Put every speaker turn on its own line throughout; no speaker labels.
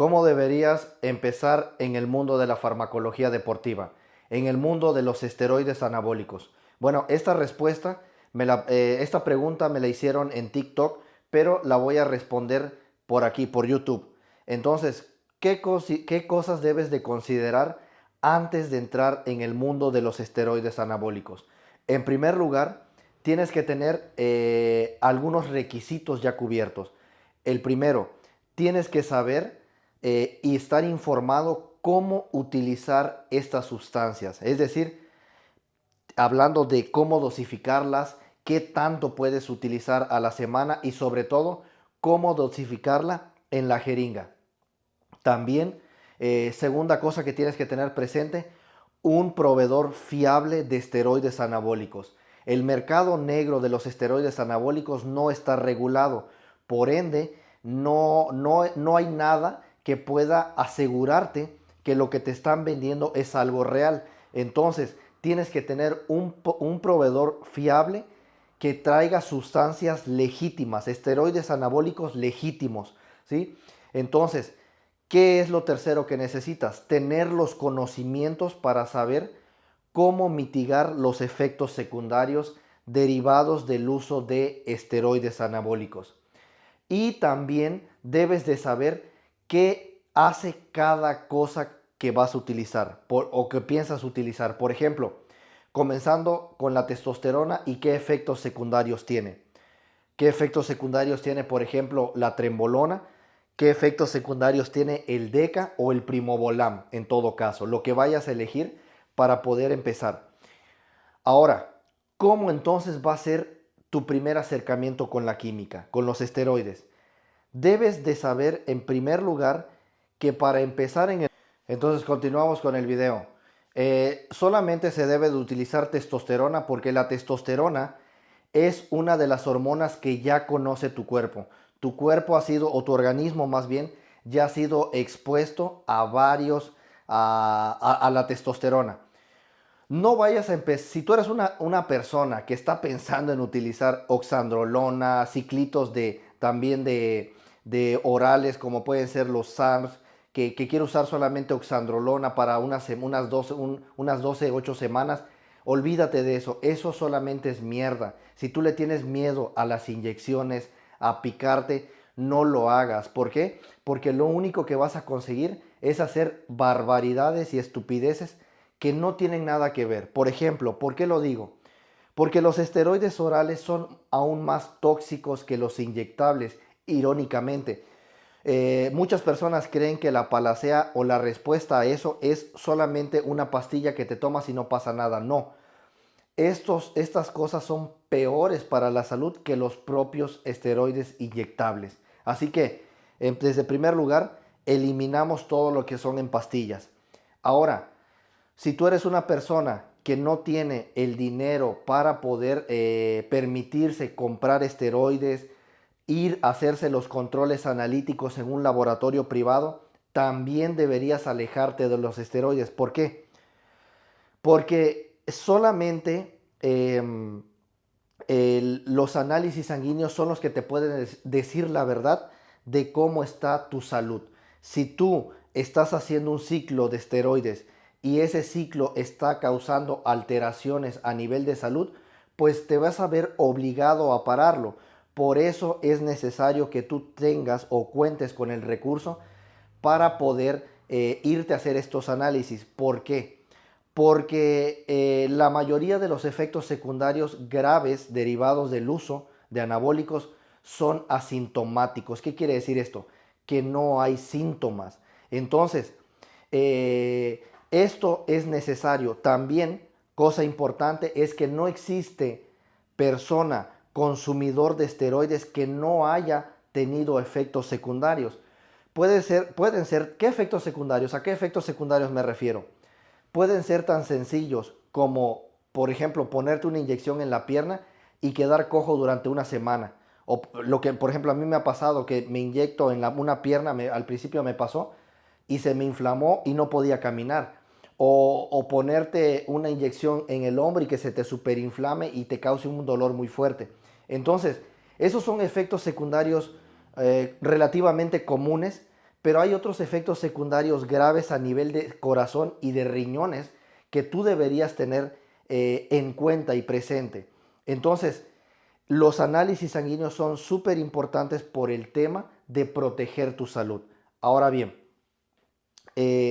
¿Cómo deberías empezar en el mundo de la farmacología deportiva? En el mundo de los esteroides anabólicos. Bueno, esta pregunta me la hicieron en TikTok, pero la voy a responder por aquí, por YouTube. Entonces, ¿qué cosas debes de considerar antes de entrar en el mundo de los esteroides anabólicos? En primer lugar, tienes que tener algunos requisitos ya cubiertos. El primero, tienes que saber y estar informado cómo utilizar estas sustancias. Es decir, hablando de cómo dosificarlas, qué tanto puedes utilizar a la semana y sobre todo cómo dosificarla en la jeringa. También, segunda cosa que tienes que tener presente, un proveedor fiable de esteroides anabólicos. El mercado negro de los esteroides anabólicos no está regulado, por ende no hay nada que pueda asegurarte que lo que te están vendiendo es algo real. Entonces tienes que tener un proveedor fiable que traiga sustancias legítimas, esteroides anabólicos legítimos, ¿sí? Entonces, ¿qué es lo tercero que necesitas? Tener los conocimientos para saber cómo mitigar los efectos secundarios derivados del uso de esteroides anabólicos. Y también debes de saber qué hace cada cosa que vas a utilizar o que piensas utilizar. Por ejemplo, comenzando con la testosterona y qué efectos secundarios tiene. ¿Qué efectos secundarios tiene, por ejemplo, la trembolona? ¿Qué efectos secundarios tiene el Deca o el Primobolam? En todo caso, lo que vayas a elegir para poder empezar. Ahora, ¿cómo entonces va a ser tu primer acercamiento con la química, con los esteroides? Debes de saber en primer lugar que para empezar en el... Entonces continuamos con el video. Solamente se debe de utilizar testosterona porque la testosterona es una de las hormonas que ya conoce tu cuerpo. Tu cuerpo ha sido, o tu organismo más bien, ya ha sido expuesto a a la testosterona. No vayas a empezar, si tú eres una persona que está pensando en utilizar oxandrolona, ciclitos también de orales como pueden ser los SARMs, que quiere usar solamente oxandrolona para unas 12 8 semanas, olvídate de eso, eso solamente es mierda. Si tú le tienes miedo a las inyecciones, a picarte, no lo hagas. ¿Por qué? Porque lo único que vas a conseguir es hacer barbaridades y estupideces que no tienen nada que ver. Por ejemplo, ¿por qué lo digo? Porque los esteroides orales son aún más tóxicos que los inyectables, irónicamente. Muchas personas creen que la panacea o la respuesta a eso es solamente una pastilla que te tomas y no pasa nada. No, estas cosas son peores para la salud que los propios esteroides inyectables. Así que, desde primer lugar, eliminamos todo lo que son en pastillas. Ahora, si tú eres una persona que no tiene el dinero para poder permitirse comprar esteroides, ir a hacerse los controles analíticos en un laboratorio privado, también deberías alejarte de los esteroides. ¿Por qué? Porque solamente los análisis sanguíneos son los que te pueden decir la verdad de cómo está tu salud. Si tú estás haciendo un ciclo de esteroides y ese ciclo está causando alteraciones a nivel de salud, pues te vas a ver obligado a pararlo. Por eso es necesario que tú tengas o cuentes con el recurso para poder irte a hacer estos análisis. ¿Por qué? Porque la mayoría de los efectos secundarios graves derivados del uso de anabólicos son asintomáticos. ¿Qué quiere decir esto? Que no hay síntomas. Entonces, esto es necesario. También, cosa importante, es que no existe persona consumidor de esteroides que no haya tenido efectos secundarios. Pueden ser, ¿qué efectos secundarios? ¿A qué efectos secundarios me refiero? Pueden ser tan sencillos como, por ejemplo, ponerte una inyección en la pierna y quedar cojo durante una semana. O lo que, por ejemplo, a mí me ha pasado que me inyecto en una pierna, al principio me pasó, y se me inflamó y no podía caminar. O ponerte una inyección en el hombro y que se te superinflame y te cause un dolor muy fuerte. Entonces, esos son efectos secundarios relativamente comunes, pero hay otros efectos secundarios graves a nivel de corazón y de riñones que tú deberías tener en cuenta y presente. Entonces, los análisis sanguíneos son súper importantes por el tema de proteger tu salud. Ahora bien,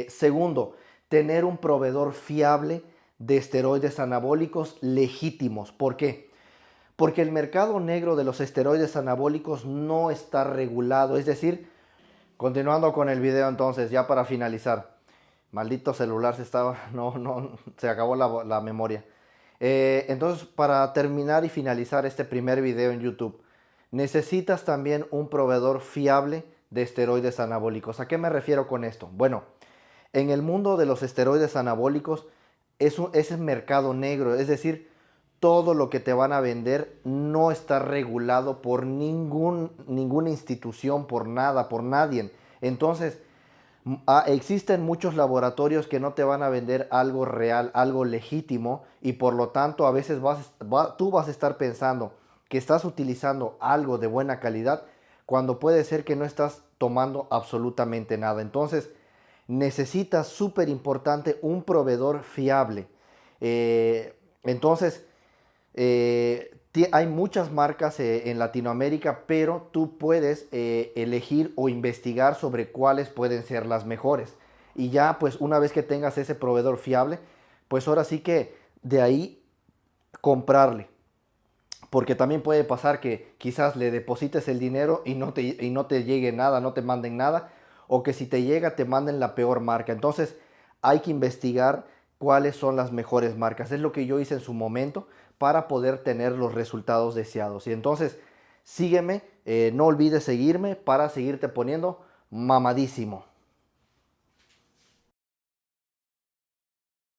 segundo, tener un proveedor fiable de esteroides anabólicos legítimos. ¿Por qué? Porque el mercado negro de los esteroides anabólicos no está regulado. Es decir, continuando con el video entonces, ya para finalizar. Maldito celular, se acabó la memoria. Entonces, para terminar y finalizar este primer video en YouTube, necesitas también un proveedor fiable de esteroides anabólicos. ¿A qué me refiero con esto? Bueno, en el mundo de los esteroides anabólicos es el mercado negro, es decir, todo lo que te van a vender no está regulado por ninguna institución, por nada, por nadie. Entonces, existen muchos laboratorios que no te van a vender algo real, algo legítimo, y por lo tanto a veces tú vas a estar pensando que estás utilizando algo de buena calidad cuando puede ser que no estás tomando absolutamente nada. Entonces necesitas, súper importante, un proveedor fiable. Entonces hay muchas marcas en Latinoamérica, pero tú puedes elegir o investigar sobre cuáles pueden ser las mejores. Y ya pues una vez que tengas ese proveedor fiable, pues ahora sí que de ahí comprarle. Porque también puede pasar que quizás le deposites el dinero y no te llegue nada, no te manden nada. O que si te llega te manden la peor marca. Entonces hay que investigar cuáles son las mejores marcas. Es lo que yo hice en su momento para poder tener los resultados deseados. Y entonces sígueme, no olvides seguirme para seguirte poniendo mamadísimo.